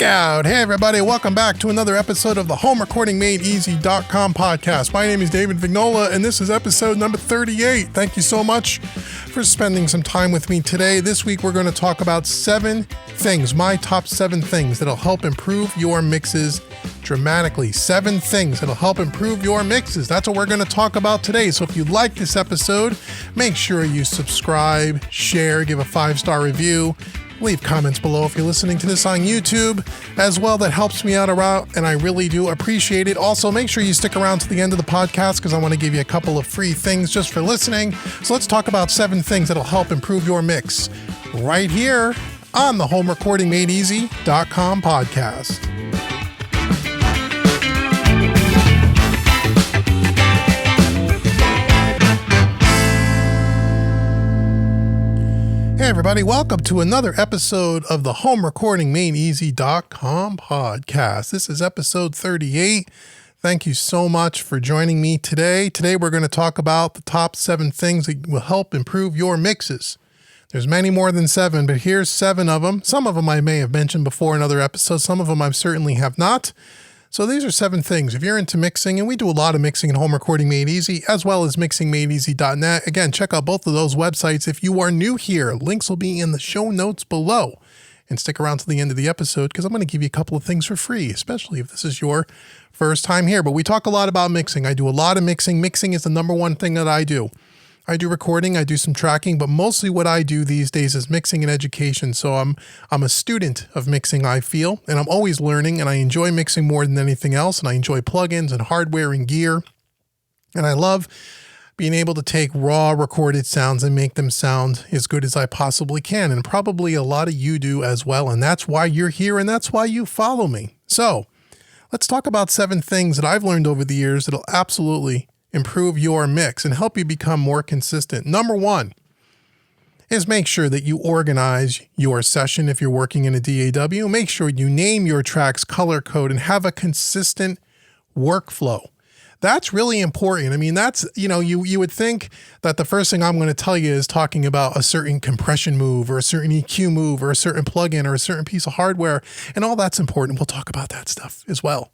out. Hey, everybody. Welcome back to another episode of the HomeRecordingMadeEasy.com podcast. My name is David Vignola, and this is episode number 38. Thank you so much for spending some time with me today. This week, we're going to talk about 7 things, my top 7 things that'll help improve your mixes dramatically. 7 things that'll help improve your mixes. That's what we're going to talk about today. So if you like this episode, make sure you subscribe, share, give a 5-star review. Leave comments below if you're listening to this on YouTube as well. That helps me out and I really do appreciate it. Also, make sure you stick around to the end of the podcast because I want to give you a couple of free things just for listening. So let's talk about 7 things that'll help improve your mix right here on the HomeRecordingMadeEasy.com podcast. Hey everybody, welcome to another episode of the HomeRecordingMadeEasy.com podcast. This is episode 38. Thank you so much for joining me today. Today we're going to talk about the top 7 things that will help improve your mixes. There's many more than 7, but here's 7 of them. Some of them I may have mentioned before in other episodes. Some of them I certainly have not. So these are 7 things. If you're into mixing, and we do a lot of mixing at Home Recording Made Easy, as well as mixingmadeeasy.net. Again, check out both of those websites. If you are new here, links will be in the show notes below. And stick around to the end of the episode because I'm going to give you a couple of things for free, especially if this is your first time here. But we talk a lot about mixing. I do a lot of mixing. Mixing is the number one thing that I do. I do recording, I do some tracking, but mostly what I do these days is mixing and education. So I'm a student of mixing, I feel, and I'm always learning, and I enjoy mixing more than anything else, and I enjoy plugins and hardware and gear. And I love being able to take raw recorded sounds and make them sound as good as I possibly can. And probably a lot of you do as well. And that's why you're here, and that's why you follow me. So let's talk about 7 things that I've learned over the years that'll absolutely improve your mix and help you become more consistent. Number 1 is make sure that you organize your session if you're working in a DAW. Make sure you name your tracks, color code, and have a consistent workflow. That's really important. I mean, that's, you would think that the first thing I'm going to tell you is talking about a certain compression move or a certain EQ move or a certain plugin or a certain piece of hardware, and all that's important. We'll talk about that stuff as well.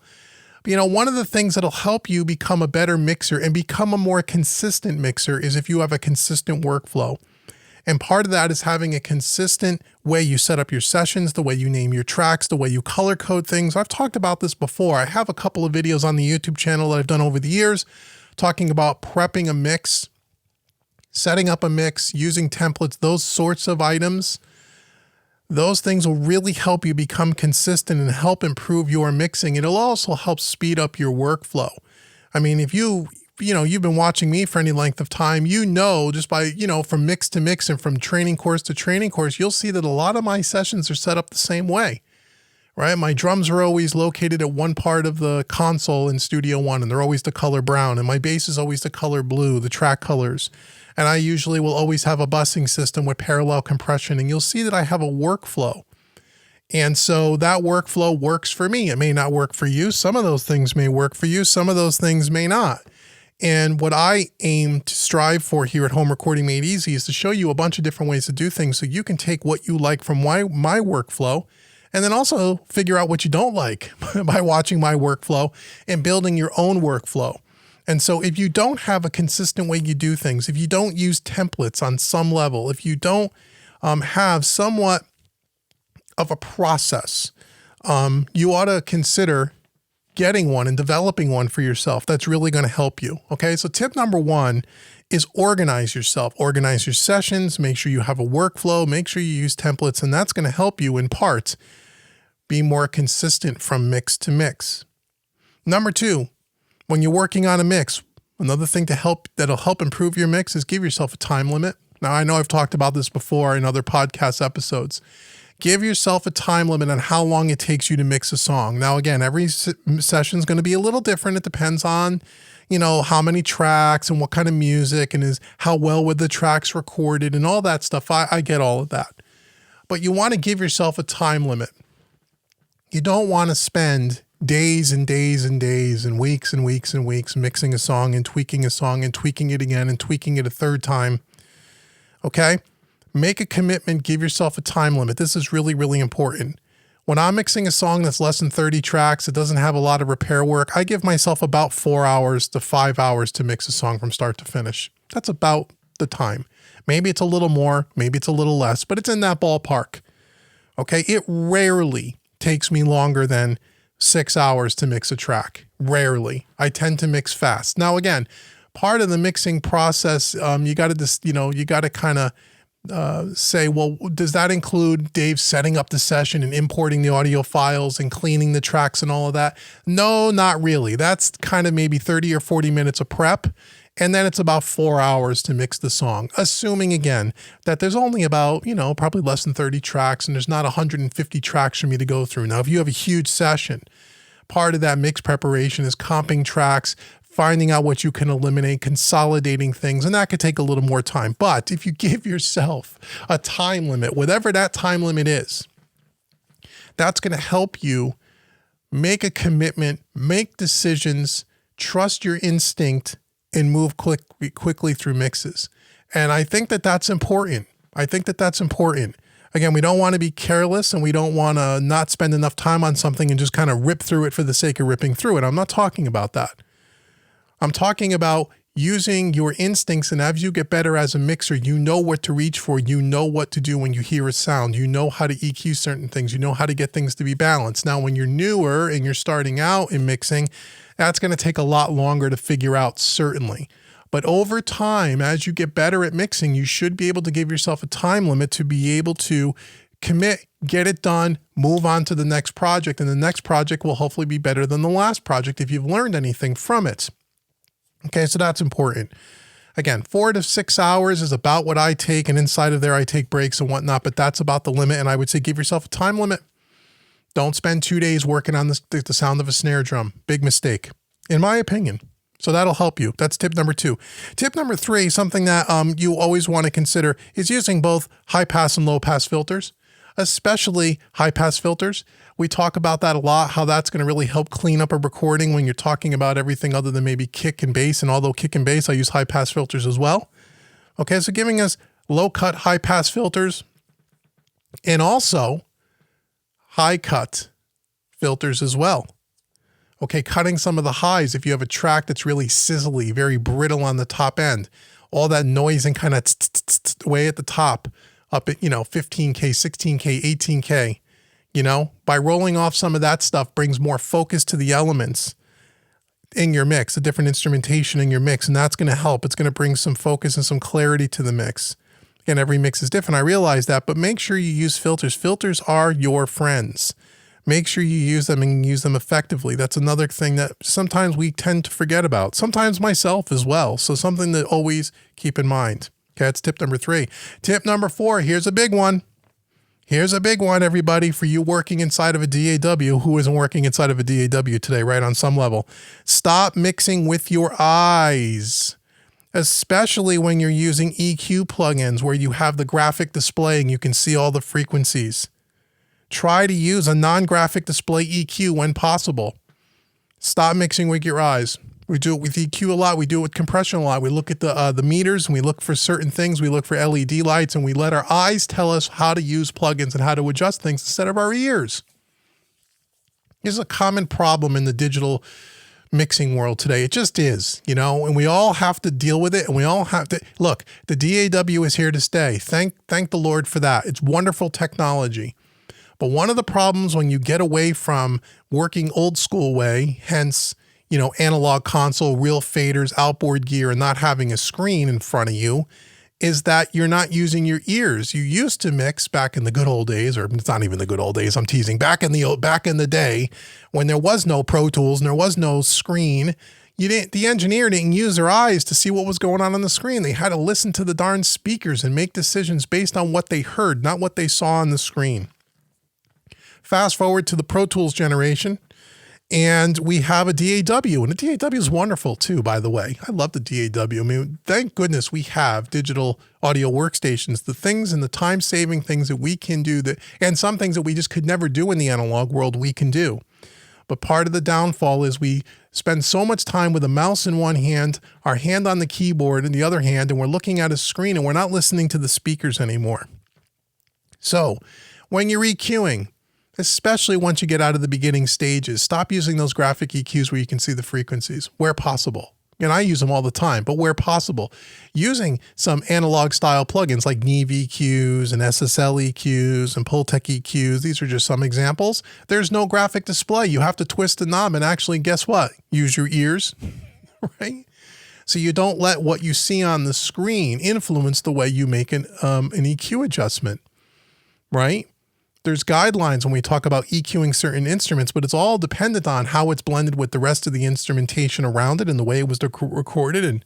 But, one of the things that'll help you become a better mixer and become a more consistent mixer is if you have a consistent workflow. And part of that is having a consistent way you set up your sessions, the way you name your tracks, the way you color code things. I've talked about this before. I have a couple of videos on the YouTube channel that I've done over the years talking about prepping a mix, setting up a mix, using templates, those sorts of items. Those things will really help you become consistent and help improve your mixing. It'll also help speed up your workflow. I mean, if you've been watching me for any length of time, just by, from mix to mix and from training course to training course, you'll see that a lot of my sessions are set up the same way, right? My drums are always located at one part of the console in Studio One, and they're always the color brown, and my bass is always the color blue, the track colors. And I usually will always have a busing system with parallel compression, and you'll see that I have a workflow. And so that workflow works for me. It may not work for you. Some of those things may work for you. Some of those things may not. And what I aim to strive for here at Home Recording Made Easy is to show you a bunch of different ways to do things so you can take what you like from my workflow and then also figure out what you don't like by watching my workflow and building your own workflow. And so if you don't have a consistent way you do things, if you don't use templates on some level, if you don't have somewhat of a process, you ought to consider getting one and developing one for yourself. That's really going to help you. Okay, so tip number 1 is organize yourself. Organize your sessions. Make sure you have a workflow. Make sure you use templates, and that's going to help you in part be more consistent from mix to mix. Number 2, when you're working on a mix, another thing that'll help improve your mix is give yourself a time limit. Now, I know I've talked about this before in other podcast episodes. Give yourself a time limit on how long it takes you to mix a song. Now, again, every session is going to be a little different. It depends on, how many tracks and what kind of music and how well were the tracks recorded and all that stuff. I get all of that. But you want to give yourself a time limit. You don't want to spend days and days and days and weeks and weeks and weeks mixing a song and tweaking it again and tweaking it a third time. Okay? Make a commitment, give yourself a time limit. This is really, really important. When I'm mixing a song that's less than 30 tracks, it doesn't have a lot of repair work, I give myself about 4 hours to 5 hours to mix a song from start to finish. That's about the time. Maybe it's a little more, maybe it's a little less, but it's in that ballpark. Okay, it rarely takes me longer than 6 hours to mix a track. Rarely. I tend to mix fast. Now, again, part of the mixing process, you got to kind of say, well, does that include Dave setting up the session and importing the audio files and cleaning the tracks and all of that? No, not really. That's kind of maybe 30 or 40 minutes of prep. And then it's about 4 hours to mix the song, assuming, again, that there's only about, probably less than 30 tracks and there's not 150 tracks for me to go through. Now, if you have a huge session, part of that mix preparation is comping tracks, finding out what you can eliminate, consolidating things, and that could take a little more time. But if you give yourself a time limit, whatever that time limit is, that's going to help you make a commitment, make decisions, trust your instinct, and move quickly through mixes. And I think that that's important. Again, we don't want to be careless and we don't want to not spend enough time on something and just kind of rip through it for the sake of ripping through it. I'm not talking about that. I'm talking about using your instincts, and as you get better as a mixer, you know what to reach for. You know what to do when you hear a sound. You know how to EQ certain things. You know how to get things to be balanced. Now, when you're newer and you're starting out in mixing, that's going to take a lot longer to figure out, certainly. But over time, as you get better at mixing, you should be able to give yourself a time limit to be able to commit, get it done, move on to the next project. And the next project will hopefully be better than the last project if you've learned anything from it. Okay, so that's important. Again, 4 to 6 hours is about what I take, and inside of there I take breaks and whatnot, but that's about the limit. And I would say give yourself a time limit. Don't spend 2 days working on the sound of a snare drum. Big mistake, in my opinion. So that'll help you. That's tip number 2. Tip number 3, something that you always want to consider, is using both high pass and low pass filters, especially high pass filters. We talk about that a lot, how that's going to really help clean up a recording when you're talking about everything other than maybe kick and bass. And although kick and bass, I use high pass filters as well. Okay, so giving us low cut, high pass filters, and also high cut filters as well. Okay, cutting some of the highs. If you have a track that's really sizzly, very brittle on the top end, all that noise and kind of way at the top, up at, 15K, 16K, 18K, by rolling off some of that stuff brings more focus to the elements in your mix, a different instrumentation in your mix, and that's going to help. It's going to bring some focus and some clarity to the mix. Again, every mix is different. I realize that, but make sure you use filters. Filters are your friends. Make sure you use them and use them effectively. That's another thing that sometimes we tend to forget about. Sometimes myself as well. So something to always keep in mind. Okay, that's tip number 3. Tip number 4, here's a big one. Here's a big one, everybody, for you working inside of a DAW. Who isn't working inside of a DAW today, right, on some level? Stop mixing with your eyes, especially when you're using EQ plugins where you have the graphic display and you can see all the frequencies. Try to use a non-graphic display EQ when possible. Stop mixing with your eyes. We do it with EQ a lot. We do it with compression a lot. We look at the meters and we look for certain things. We look for LED lights and we let our eyes tell us how to use plugins and how to adjust things instead of our ears. This is a common problem in the digital mixing world today. It just is, and we all have to deal with it, and we all have to look. The DAW is here to stay. Thank the Lord for that. It's wonderful technology. But one of the problems when you get away from working old school way, hence, analog console, real faders, outboard gear, and not having a screen in front of you, is that you're not using your ears. You used to mix back in the good old days, or it's not even the good old days, I'm teasing, back in the day when there was no Pro Tools and there was no screen. The engineer didn't use their eyes to see what was going on the screen. They had to listen to the darn speakers and make decisions based on what they heard, not what they saw on the screen. Fast forward to the Pro Tools generation, and we have a DAW, and the DAW is wonderful too, by the way. I love the DAW. I mean, thank goodness we have digital audio workstations, the things and the time-saving things that we can do, and some things that we just could never do in the analog world, we can do. But part of the downfall is we spend so much time with a mouse in one hand, our hand on the keyboard in the other hand, and we're looking at a screen and we're not listening to the speakers anymore. So when you're EQing, especially once you get out of the beginning stages. Stop using those graphic EQs where you can see the frequencies where possible. And I use them all the time, but where possible, using some analog style plugins like Neve EQs and SSL EQs and Pultec EQs. These are just some examples. There's no graphic display. You have to twist the knob and actually, guess what? Use your ears, right? So you don't let what you see on the screen influence the way you make an EQ adjustment, right? There's guidelines when we talk about EQing certain instruments, but it's all dependent on how it's blended with the rest of the instrumentation around it and the way it was recorded and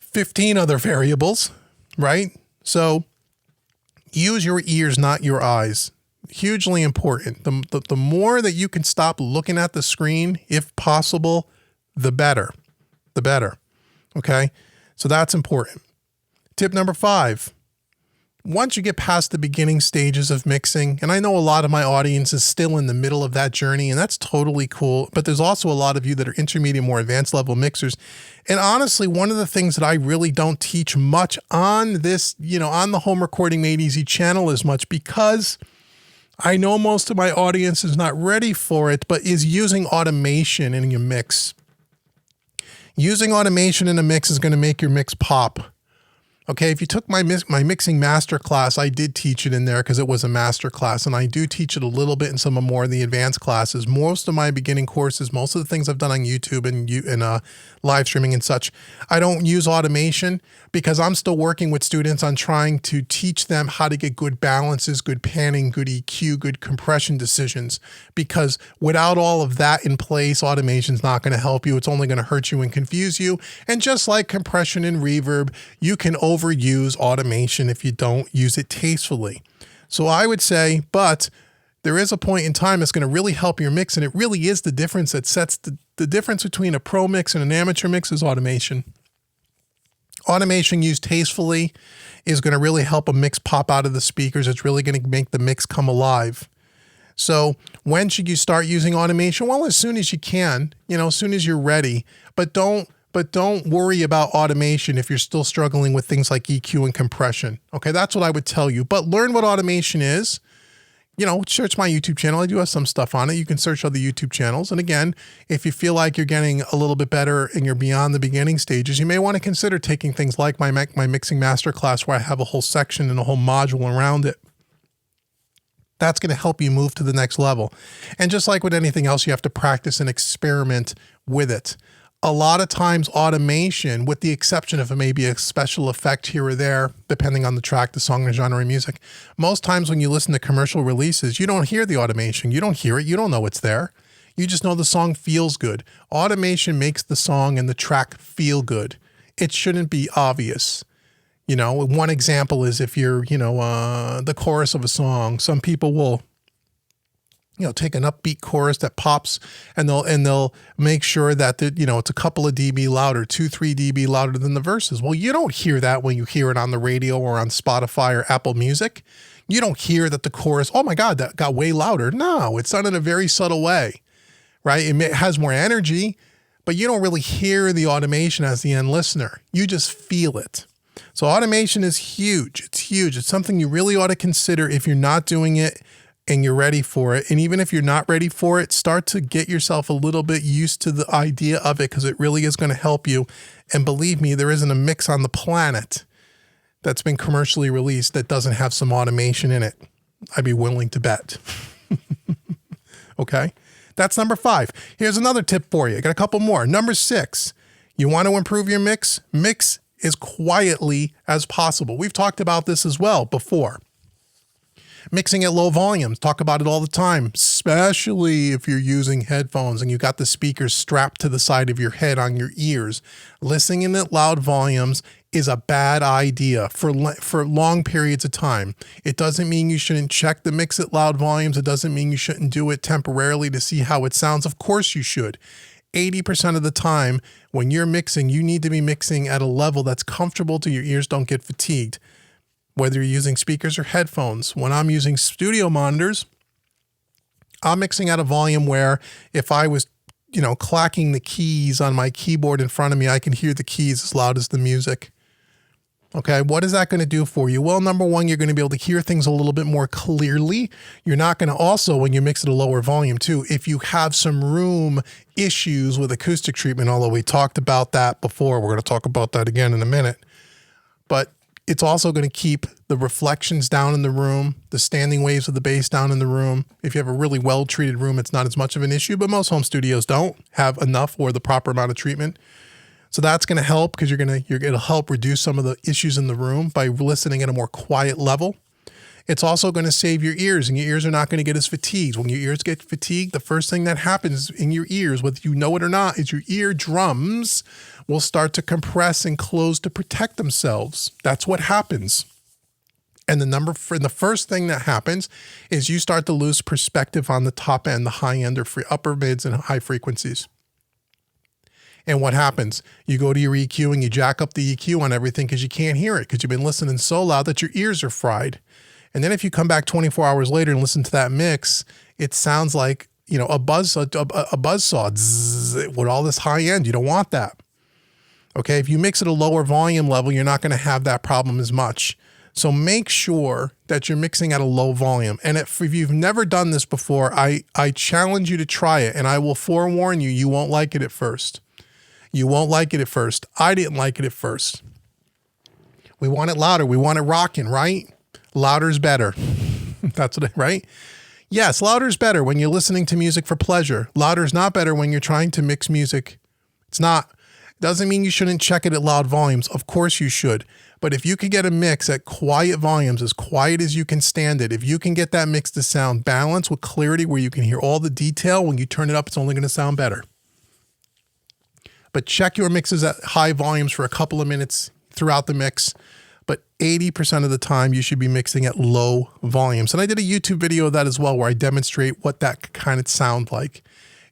15 other variables, right? So use your ears, not your eyes. Hugely important. The more that you can stop looking at the screen, if possible, the better. The better. Okay? So that's important. Tip number 5. Once you get past the beginning stages of mixing, and I know a lot of my audience is still in the middle of that journey, and that's totally cool, but there's also a lot of you that are intermediate, more advanced level mixers. And honestly, one of the things that I really don't teach much on this, on the Home Recording Made Easy channel as much, because I know most of my audience is not ready for it, but is using automation in your mix. Using automation in a mix is going to make your mix pop. Okay, if you took my mixing master class, I did teach it in there because it was a master class, and I do teach it a little bit in some of more of the advanced classes. Most of my beginning courses, most of the things I've done on YouTube and live streaming and such, I don't use automation because I'm still working with students on trying to teach them how to get good balances, good panning, good EQ, good compression decisions. Because without all of that in place, automation's not going to help you. It's only going to hurt you and confuse you. And just like compression and reverb, you can overuse automation if you don't use it tastefully. So I would say, but there is a point in time that's going to really help your mix, and it really is the difference that sets the difference between a pro mix and an amateur mix is automation. Automation used tastefully is going to really help a mix pop out of the speakers. It's really going to make the mix come alive. So when should you start using automation? Well, as soon as you can, as soon as you're ready, but don't worry about automation if you're still struggling with things like EQ and compression. Okay, that's what I would tell you. But learn what automation is. Search my YouTube channel. I do have some stuff on it. You can search other YouTube channels. And again, if you feel like you're getting a little bit better and you're beyond the beginning stages, you may want to consider taking things like my mixing masterclass, where I have a whole section and a whole module around it. That's going to help you move to the next level. And just like with anything else, you have to practice and experiment with it. A lot of times automation, with the exception of maybe a special effect here or there, depending on the track, the song, the genre of music, most times when you listen to commercial releases, you don't hear the automation. You don't hear it. You don't know it's there. You just know the song feels good. Automation makes the song and the track feel good. It shouldn't be obvious. One example is if you're, the chorus of a song, some people will take an upbeat chorus that pops, and they'll make sure that it's a couple of dB louder, 2-3 dB louder than the verses. Well, you don't hear that when you hear it on the radio or on Spotify or Apple Music. You don't hear that the chorus, oh my God, that got way louder. No, it's done in a very subtle way, right? It has more energy, but you don't really hear the automation as the end listener. You just feel it. So automation is huge. It's huge. It's something you really ought to consider if you're not doing it and you're ready for it. And even if you're not ready for it, start to get yourself a little bit used to the idea of it, because it really is going to help you. And believe me, there isn't a mix on the planet that's been commercially released that doesn't have some automation in it. I'd be willing to bet. Okay. That's number 5. Here's another tip for you. I got a couple more. Number 6, you want to improve your mix? Mix as quietly as possible. We've talked about this as well before. Mixing at low volumes, talk about it all the time, especially if you're using headphones and you got the speakers strapped to the side of your head on your ears. Listening at loud volumes is a bad idea for long periods of time. It doesn't mean you shouldn't check the mix at loud volumes. It doesn't mean you shouldn't do it temporarily to see how it sounds. Of course you should. 80% of the time when you're mixing, you need to be mixing at a level that's comfortable so your ears don't get fatigued. Whether you're using speakers or headphones. When I'm using studio monitors, I'm mixing at a volume where if I was, clacking the keys on my keyboard in front of me, I can hear the keys as loud as the music. Okay, what is that going to do for you? Well, number one, you're going to be able to hear things a little bit more clearly. You're not going to also, when you mix at a lower volume too, if you have some room issues with acoustic treatment, although we talked about that before, we're going to talk about that again in a minute. But it's also going to keep the reflections down in the room, the standing waves of the bass down in the room. If you have a really well-treated room, it's not as much of an issue, but most home studios don't have enough or the proper amount of treatment. So that's going to help because you're going to help reduce some of the issues in the room by listening at a more quiet level. It's also going to save your ears, and your ears are not going to get as fatigued. When your ears get fatigued, the first thing that happens in your ears, whether you know it or not, is your eardrums will start to compress and close to protect themselves. That's what happens. And the first thing that happens is you start to lose perspective on the top end, the high end or upper mids and high frequencies. And what happens? You go to your EQ and you jack up the EQ on everything because you can't hear it because you've been listening so loud that your ears are fried. And then if you come back 24 hours later and listen to that mix, it sounds like, a buzzsaw zzz, with all this high end. You don't want that. Okay, if you mix at a lower volume level, you're not going to have that problem as much. So make sure that you're mixing at a low volume. And if you've never done this before, I challenge you to try it. And I will forewarn you, you won't like it at first. You won't like it at first. I didn't like it at first. We want it louder. We want it rocking, right? Louder's better. That's what right? Yes, louder's better when you're listening to music for pleasure. Louder's not better when you're trying to mix music. It's not. Doesn't mean you shouldn't check it at loud volumes. Of course you should. But if you could get a mix at quiet volumes, as quiet as you can stand it, if you can get that mix to sound balanced with clarity where you can hear all the detail, when you turn it up, it's only going to sound better. But check your mixes at high volumes for a couple of minutes throughout the mix. But 80% of the time, you should be mixing at low volumes. And I did a YouTube video of that as well, where I demonstrate what that kind of sound like.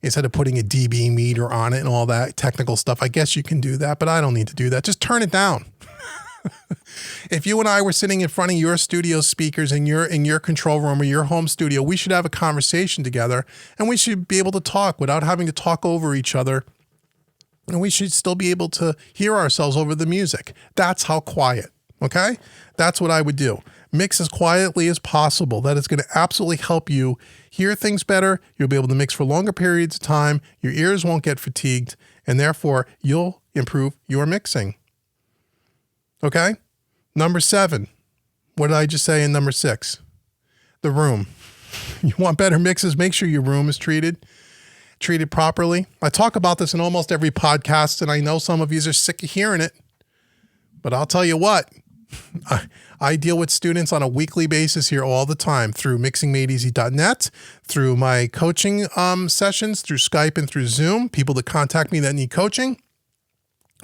Instead of putting a dB meter on it and all that technical stuff, I guess you can do that, but I don't need to do that. Just turn it down. If you and I were sitting in front of your studio speakers in your control room or your home studio, we should have a conversation together, and we should be able to talk without having to talk over each other. And we should still be able to hear ourselves over the music. That's how quiet, okay? That's what I would do. Mix as quietly as possible. That is going to absolutely help you hear things better. You'll be able to mix for longer periods of time. Your ears won't get fatigued, and therefore you'll improve your mixing. Okay? Number 7. What did I just say in number 6? The room. You want better mixes? Make sure your room is treated properly. I talk about this in almost every podcast, and I know some of you are sick of hearing it, but I'll tell you what, I deal with students on a weekly basis here all the time through mixingmadeeasy.net, through my coaching sessions, through Skype and through Zoom, people that contact me that need coaching,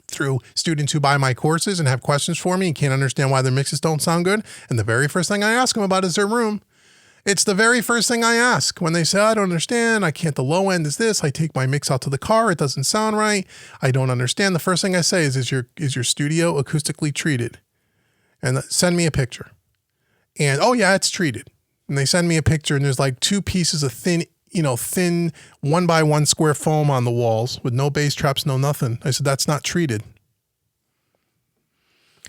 through students who buy my courses and have questions for me and can't understand why their mixes don't sound good. And the very first thing I ask them about is their room. It's the very first thing I ask when they say, I don't understand. I can't, the low end is this. I take my mix out to the car. It doesn't sound right. I don't understand. The first thing I say is your studio acoustically treated? And send me a picture. And, oh yeah, it's treated. And they send me a picture and there's like 2 pieces of thin 1x1 square foam on the walls with no bass traps, no nothing. I said, that's not treated.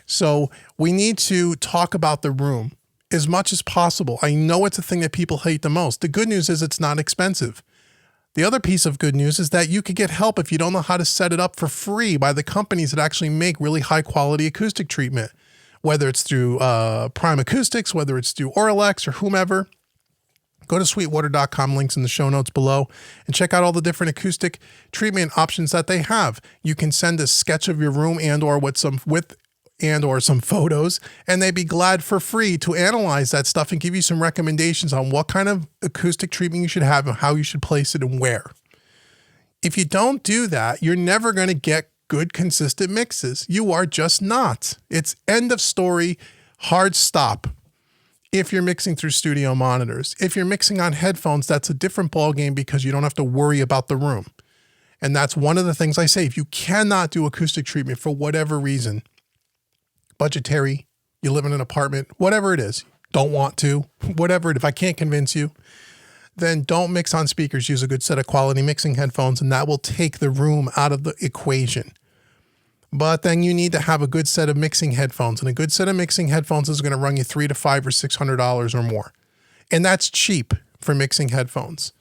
So we need to talk about the room as much as possible. I know it's a thing that people hate the most. The good news is it's not expensive. The other piece of good news is that you could get help if you don't know how to set it up for free by the companies that actually make really high quality acoustic treatment, whether it's through Prime Acoustics, whether it's through Auralex or whomever. Go to sweetwater.com, links in the show notes below, and check out all the different acoustic treatment options that they have. You can send a sketch of your room or some photos, and they'd be glad for free to analyze that stuff and give you some recommendations on what kind of acoustic treatment you should have and how you should place it and where. If you don't do that, you're never going to get good, consistent mixes. You are just not. It's end of story, hard stop. If you're mixing through studio monitors, if you're mixing on headphones, that's a different ballgame because you don't have to worry about the room. And that's one of the things I say. If you cannot do acoustic treatment for whatever reason, budgetary, you live in an apartment, whatever it is, don't want to, whatever it, if I can't convince you, then don't mix on speakers. Use a good set of quality mixing headphones, and that will take the room out of the equation. But then you need to have a good set of mixing headphones, and a good set of mixing headphones is going to run you $300 to $500 or $600 or more. And that's cheap for mixing headphones,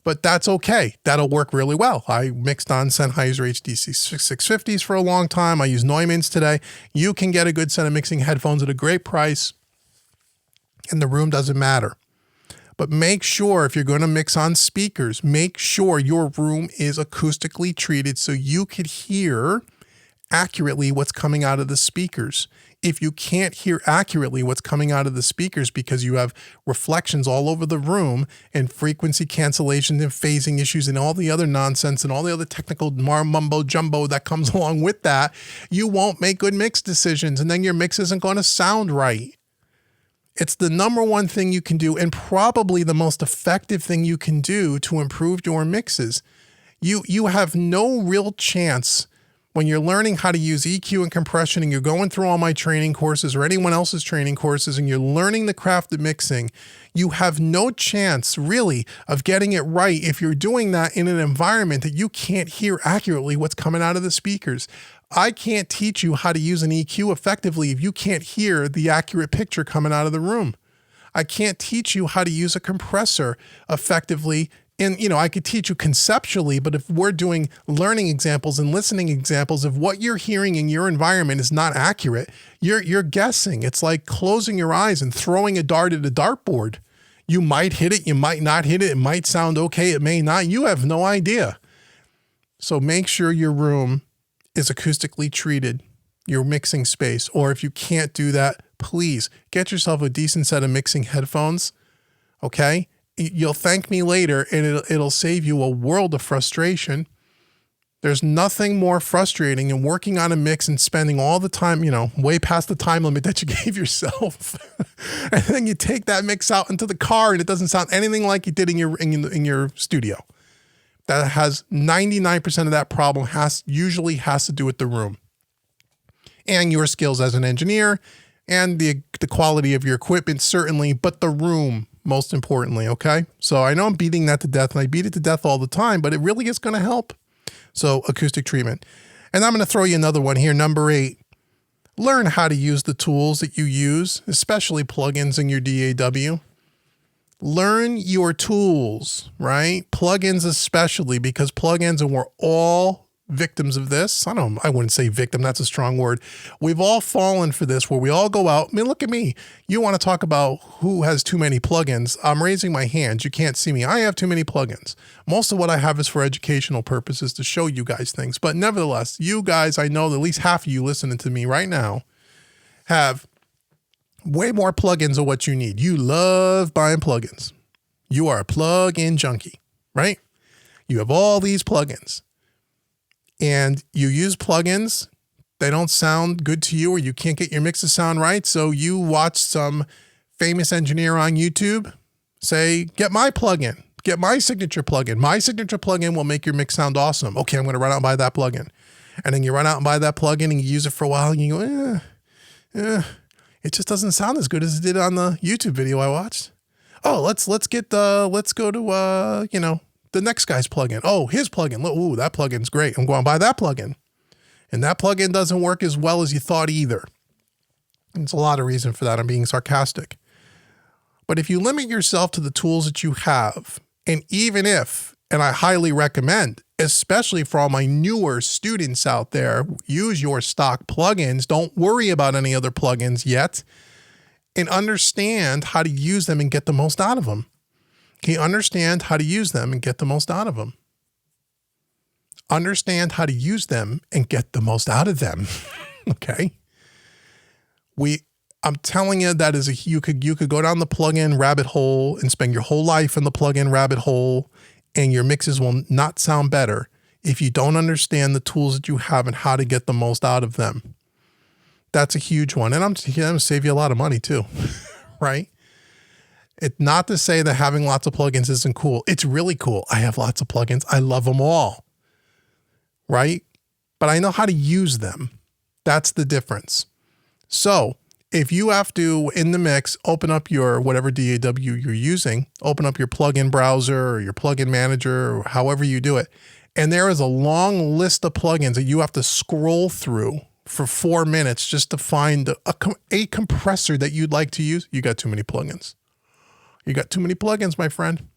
but that's okay. That'll work really well. I mixed on Sennheiser HDC 650s for a long time. I use Neumann's today. You can get a good set of mixing headphones at a great price, and the room doesn't matter. But make sure if you're going to mix on speakers, make sure your room is acoustically treated so you could hear accurately what's coming out of the speakers. If you can't hear accurately what's coming out of the speakers because you have reflections all over the room and frequency cancellations and phasing issues and all the other nonsense and all the other technical mumbo jumbo that comes along with that, you won't make good mix decisions, and then your mix isn't going to sound right. It's the number one thing you can do, and probably the most effective thing you can do to improve your mixes. You have no real chance when you're learning how to use EQ and compression, and you're going through all my training courses or anyone else's training courses, and you're learning the craft of mixing. You have no chance really of getting it right if you're doing that in an environment that you can't hear accurately what's coming out of the speakers. I can't teach you how to use an EQ effectively if you can't hear the accurate picture coming out of the room. I can't teach you how to use a compressor effectively. And, I could teach you conceptually, but if we're doing learning examples and listening examples, of what you're hearing in your environment is not accurate, you're guessing. It's like closing your eyes and throwing a dart at a dartboard. You might hit it, you might not hit it, it might sound okay, it may not. You have no idea. So make sure your room is acoustically treated, your mixing space, or if you can't do that, please get yourself a decent set of mixing headphones, okay? You'll thank me later, and it'll save you a world of frustration. There's nothing more frustrating than working on a mix and spending all the time, way past the time limit that you gave yourself. And then you take that mix out into the car and it doesn't sound anything like you did in your studio. That has 99% of that problem usually has to do with the room and your skills as an engineer and the quality of your equipment, certainly, but the room, most importantly, okay? So I know I'm beating that to death, and I beat it to death all the time, but it really is going to help. So acoustic treatment. And I'm going to throw you another one here, number 8. Learn how to use the tools that you use, especially plugins in your DAW. Learn your tools, right? Plugins especially, because plugins, and we're all victims of this. I wouldn't say victim, that's a strong word. We've all fallen for this, where we all go out. I mean, look at me. You want to talk about who has too many plugins? I'm raising my hand. You can't see me. I have too many plugins. Most of what I have is for educational purposes to show you guys things. But nevertheless, you guys, I know that at least half of you listening to me right now have way more plugins than what you need. You love buying plugins. You are a plug-in junkie, right? You have all these plugins. And you use plugins, they don't sound good to you, or you can't get your mix to sound right. So you watch some famous engineer on YouTube say, get my plugin, get my signature plugin. My signature plugin will make your mix sound awesome. Okay, I'm going to run out and buy that plugin. And then you run out and buy that plugin and you use it for a while and you go, it just doesn't sound as good as it did on the YouTube video I watched. Oh, let's go to, the next guy's plugin. Oh, his plugin. Ooh, that plugin's great. I'm going to buy that plugin. And that plugin doesn't work as well as you thought either. And there's a lot of reason for that. I'm being sarcastic. But if you limit yourself to the tools that you have, and even if, and I highly recommend, especially for all my newer students out there, use your stock plugins. Don't worry about any other plugins yet, and understand how to use them and get the most out of them. Okay, understand how to use them and get the most out of them. Understand how to use them and get the most out of them. Okay. I'm telling you, that is you could go down the plugin rabbit hole and spend your whole life in the plugin rabbit hole, and your mixes will not sound better if you don't understand the tools that you have and how to get the most out of them. That's a huge one. And I'm going to save you a lot of money too, right? It's not to say that having lots of plugins isn't cool. It's really cool. I have lots of plugins. I love them all, right? But I know how to use them. That's the difference. So if you have to, in the mix, open up your whatever DAW you're using, open up your plugin browser or your plugin manager or however you do it, And there is a long list of plugins that you have to scroll through for 4 minutes just to find a compressor that you'd like to use. You got too many plugins. You got too many plugins, my friend.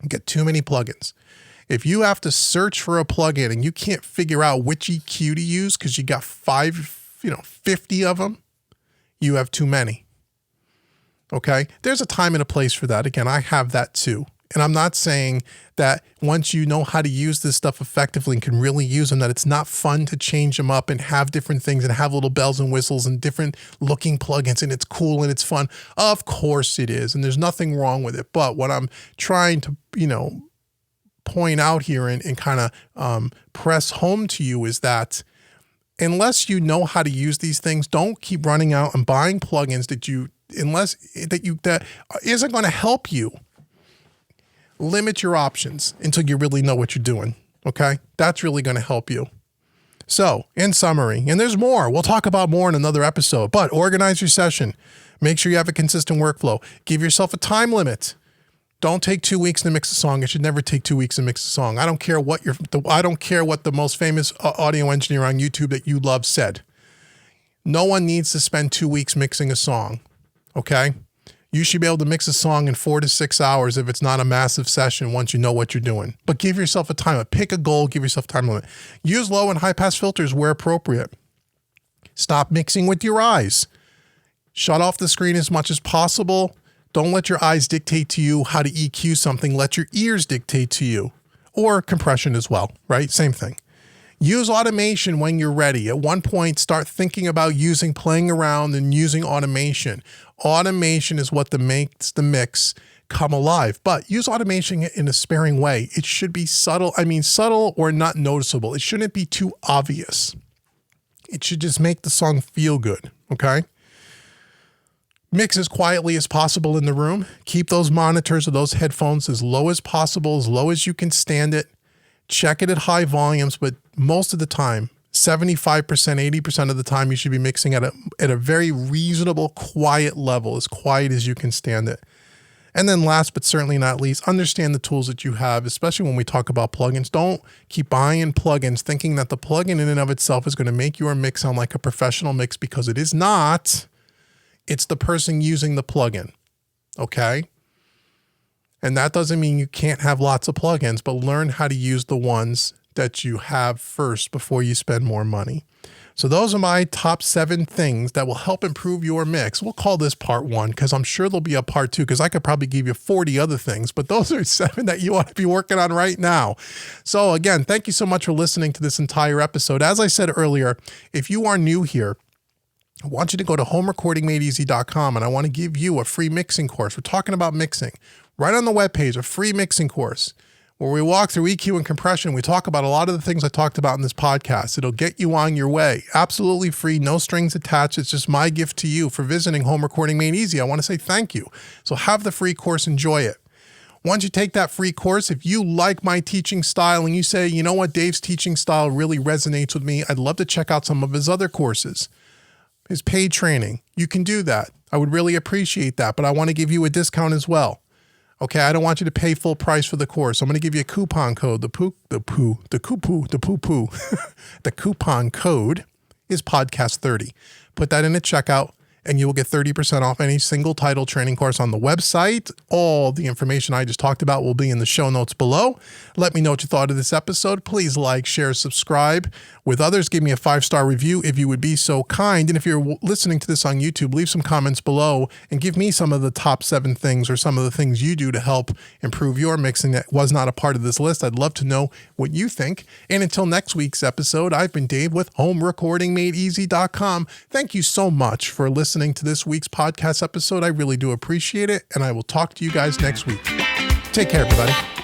You got too many plugins. If you have to search for a plugin and you can't figure out which EQ to use because you got 50 of them, you have too many. Okay? There's a time and a place for that. Again, I have that too. And I'm not saying that once you know how to use this stuff effectively and can really use them, that it's not fun to change them up and have different things and have little bells and whistles and different looking plugins, and it's cool and it's fun. Of course it is. And there's nothing wrong with it. But what I'm trying to, point out here and kind of press home to you is that unless you know how to use these things, don't keep running out and buying plugins that isn't going to help you. Limit your options until you really know what you're doing. Okay. That's really going to help you. So in summary, and there's more, we'll talk about more in another episode, but organize your session. Make sure you have a consistent workflow. Give yourself a time limit. Don't take 2 weeks to mix a song. It should never take 2 weeks to mix a song. I don't care what the most famous audio engineer on YouTube that you love said. No one needs to spend 2 weeks mixing a song. Okay. You should be able to mix a song in 4 to 6 hours if it's not a massive session once you know what you're doing. But give yourself a time limit. Pick a goal, give yourself a time limit. Use low and high pass filters where appropriate. Stop mixing with your eyes. Shut off the screen as much as possible. Don't let your eyes dictate to you how to EQ something. Let your ears dictate to you. Or compression as well, right? Same thing. Use automation when you're ready. At one point, start thinking about playing around and using automation. Automation is what makes the mix come alive, but use automation in a sparing way. It should be subtle. Subtle or not noticeable. It shouldn't be too obvious. It should just make the song feel good. Okay. Mix as quietly as possible in the room. Keep those monitors or those headphones as low as possible, as low as you can stand it. Check it at high volumes, but most of the time, 75%, 80% of the time, you should be mixing at a very reasonable, quiet level, as quiet as you can stand it. And then last, but certainly not least, understand the tools that you have, especially when we talk about plugins. Don't keep buying plugins thinking that the plugin in and of itself is going to make your mix sound like a professional mix, because it is not. It's the person using the plugin. Okay? And that doesn't mean you can't have lots of plugins, but learn how to use the ones that you have first before you spend more money. So those are my top 7 things that will help improve your mix. We'll call this part 1 because I'm sure there'll be a part 2, because I could probably give you 40 other things, but those are 7 that you ought to be working on right now. So again, thank you so much for listening to this entire episode. As I said earlier, if you are new here, I want you to go to homerecordingmadeeasy.com and I want to give you a free mixing course. We're talking about mixing. Right on the webpage, a free mixing course where we walk through EQ and compression. We talk about a lot of the things I talked about in this podcast. It'll get you on your way. Absolutely free, no strings attached. It's just my gift to you for visiting Home Recording Made Easy. I want to say thank you. So have the free course, enjoy it. Once you take that free course, if you like my teaching style and you say, you know what, Dave's teaching style really resonates with me, I'd love to check out some of his other courses. His paid training. You can do that. I would really appreciate that, but I want to give you a discount as well. Okay, I don't want you to pay full price for the course. I'm going to give you a coupon code. The coupon code is podcast30. Put that in at checkout and you will get 30% off any single title training course on the website. All the information I just talked about will be in the show notes below. Let me know what you thought of this episode. Please like, share, subscribe with others. Give me a 5-star review if you would be so kind. And if you're listening to this on YouTube, leave some comments below and give me some of the top 7 things or some of the things you do to help improve your mixing that was not a part of this list. I'd love to know what you think. And until next week's episode, I've been Dave with HomeRecordingMadeEasy.com. Thank you so much for listening to this week's podcast episode. I really do appreciate it. And I will talk to you guys next week. Take care, everybody.